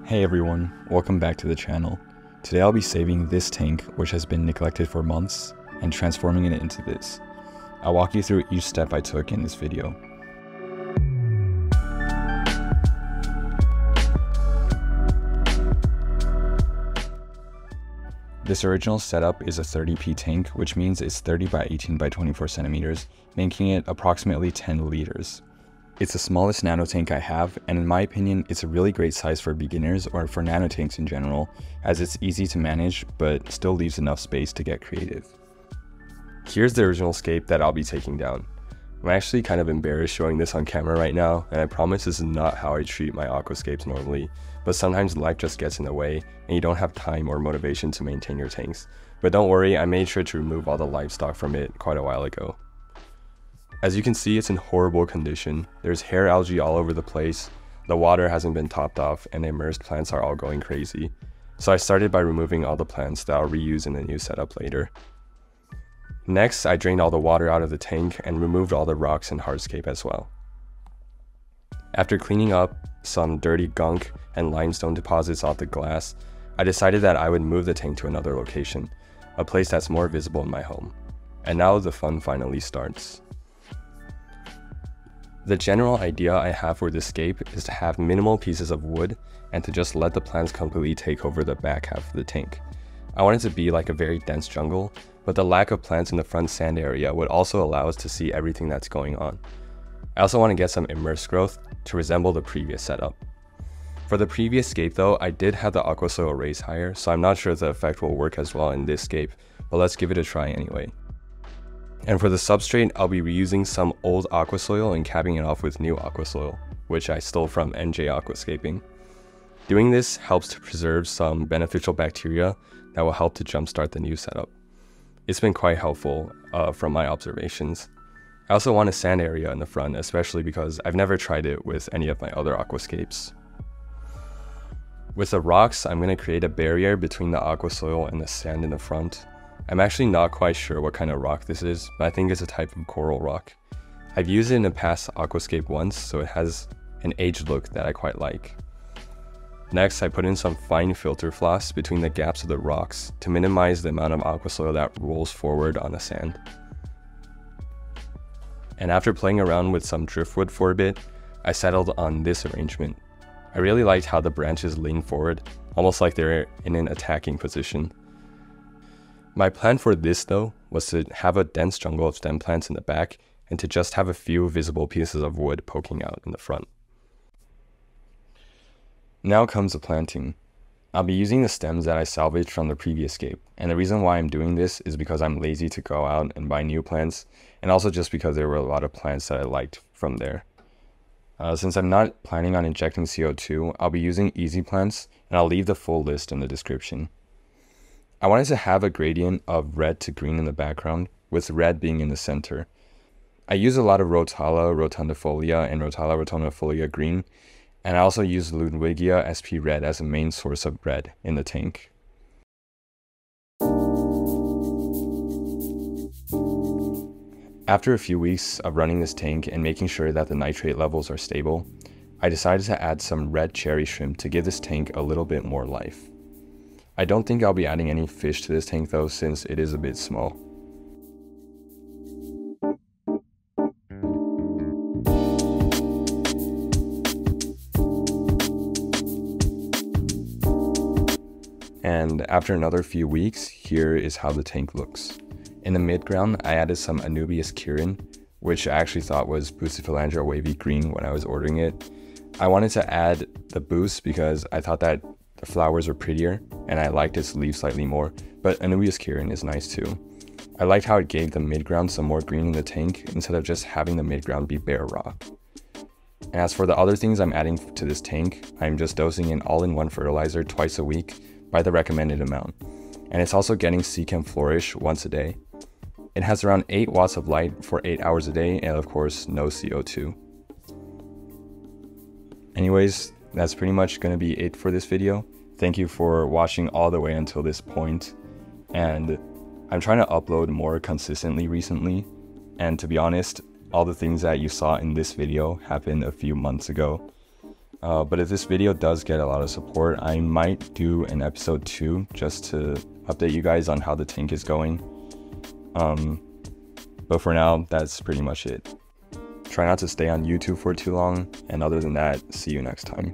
Hey everyone, welcome back to the channel. Today I'll be saving this tank, which has been neglected for months, and transforming it into this. I'll walk you through each step I took in this video. This original setup is a 30p tank, which means it's 30 by 18 by 24 centimeters, making it approximately 10 liters. It's the smallest nano tank I have, and in my opinion, it's a really great size for beginners or for nano tanks in general, as it's easy to manage, but still leaves enough space to get creative. Here's the original scape that I'll be taking down. I'm actually kind of embarrassed showing this on camera right now, and I promise this is not how I treat my aquascapes normally, but sometimes life just gets in the way, and you don't have time or motivation to maintain your tanks. But don't worry, I made sure to remove all the livestock from it quite a while ago. As you can see, it's in horrible condition. There's hair algae all over the place, the water hasn't been topped off, and the immersed plants are all going crazy. So I started by removing all the plants that I'll reuse in the new setup later. Next, I drained all the water out of the tank and removed all the rocks and hardscape as well. After cleaning up some dirty gunk and limestone deposits off the glass, I decided that I would move the tank to another location, a place that's more visible in my home. And now the fun finally starts. The general idea I have for this scape is to have minimal pieces of wood and to just let the plants completely take over the back half of the tank. I want it to be like a very dense jungle, but the lack of plants in the front sand area would also allow us to see everything that's going on. I also want to get some immersed growth to resemble the previous setup. For the previous scape though, I did have the aqua soil raised higher, so I'm not sure if the effect will work as well in this scape, but let's give it a try anyway. And for the substrate, I'll be reusing some old aqua soil and capping it off with new aqua soil, which I stole from NJ Aquascaping. Doing this helps to preserve some beneficial bacteria that will help to jumpstart the new setup. It's been quite helpful from my observations. I also want a sand area in the front, especially because I've never tried it with any of my other aquascapes. With the rocks, I'm going to create a barrier between the aqua soil and the sand in the front. I'm actually not quite sure what kind of rock this is, but I think it's a type of coral rock. I've used it in a past aquascape once, so it has an aged look that I quite like. Next, I put in some fine filter floss between the gaps of the rocks to minimize the amount of aqua soil that rolls forward on the sand. And after playing around with some driftwood for a bit, I settled on this arrangement. I really liked how the branches lean forward, almost like they're in an attacking position. My plan for this though was to have a dense jungle of stem plants in the back and to just have a few visible pieces of wood poking out in the front. Now comes the planting. I'll be using the stems that I salvaged from the previous scape, and the reason why I'm doing this is because I'm lazy to go out and buy new plants, and also just because there were a lot of plants that I liked from there. Since I'm not planning on injecting CO2, I'll be using easy plants, and I'll leave the full list in the description. I wanted to have a gradient of red to green in the background, with red being in the center. I use a lot of Rotala Rotundifolia and Rotala Rotundifolia green, and I also use Ludwigia SP red as a main source of red in the tank. After a few weeks of running this tank and making sure that the nitrate levels are stable, I decided to add some red cherry shrimp to give this tank a little bit more life. I don't think I'll be adding any fish to this tank though, since it is a bit small. And after another few weeks, here is how the tank looks. In the midground, I added some Anubias Kirin, which I actually thought was Bucephalandra wavy green when I was ordering it. I wanted to add the boost because I thought that the flowers were prettier, and I liked its leaves slightly more, but Anubias Kirin is nice too. I liked how it gave the midground some more green in the tank, instead of just having the midground be bare rock. And as for the other things I'm adding to this tank, I'm just dosing in all-in-one fertilizer twice a week by the recommended amount. And it's also getting Seachem Flourish once a day. It has around 8 watts of light for 8 hours a day, and of course, no CO2. Anyways, that's pretty much going to be it for this video. Thank you for watching all the way until this point, and I'm trying to upload more consistently recently, and to be honest, all the things that you saw in this video happened a few months ago. But if this video does get a lot of support, I might do an episode 2 just to update you guys on how the tank is going. But for now, that's pretty much it. Try not to stay on YouTube for too long, and other than that, see you next time.